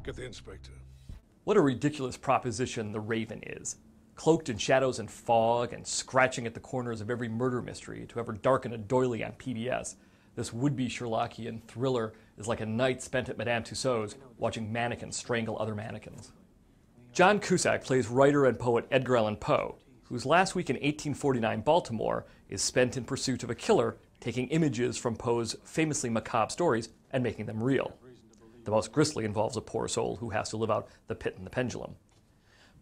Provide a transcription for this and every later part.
Get the inspector. What a ridiculous proposition the Raven is. Cloaked in shadows and fog and scratching at the corners of every murder mystery to ever darken a doily on PBS, this would-be Sherlockian thriller is like a night spent at Madame Tussauds watching mannequins strangle other mannequins. John Cusack plays writer and poet Edgar Allan Poe, whose last week in 1849 Baltimore is spent in pursuit of a killer taking images from Poe's famously macabre stories and making them real. The most grisly involves a poor soul who has to live out the pit and the pendulum.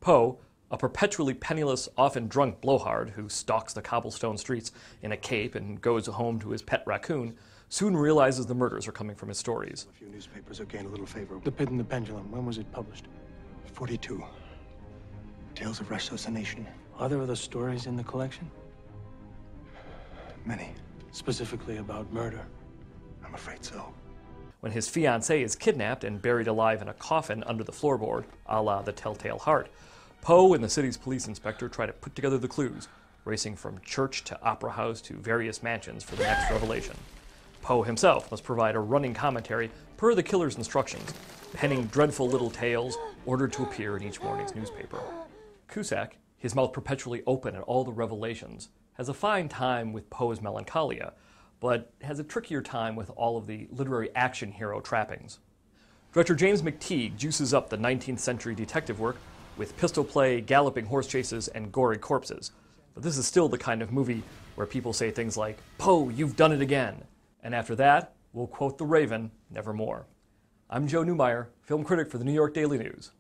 Poe, a perpetually penniless, often drunk blowhard who stalks the cobblestone streets in a cape and goes home to his pet raccoon, soon realizes the murders are coming from his stories. A few newspapers have gained a little favor. The Pit and the Pendulum, when was it published? 42. Tales of ratiocination. Are there other stories in the collection? Many. Specifically about murder? I'm afraid so. When his fiancée is kidnapped and buried alive in a coffin under the floorboard, a la The Telltale Heart, Poe and the city's police inspector try to put together the clues, racing from church to opera house to various mansions for the next revelation. Poe himself must provide a running commentary per the killer's instructions, penning dreadful little tales ordered to appear in each morning's newspaper. Cusack, his mouth perpetually open at all the revelations, has a fine time with Poe's melancholia, but has a trickier time with all of the literary action hero trappings. Director James McTeague juices up the 19th century detective work with pistol play, galloping horse chases, and gory corpses. But this is still the kind of movie where people say things like, "Poe, you've done it again." And after that, we'll quote the Raven, nevermore. I'm Joe Newmeyer, film critic for the New York Daily News.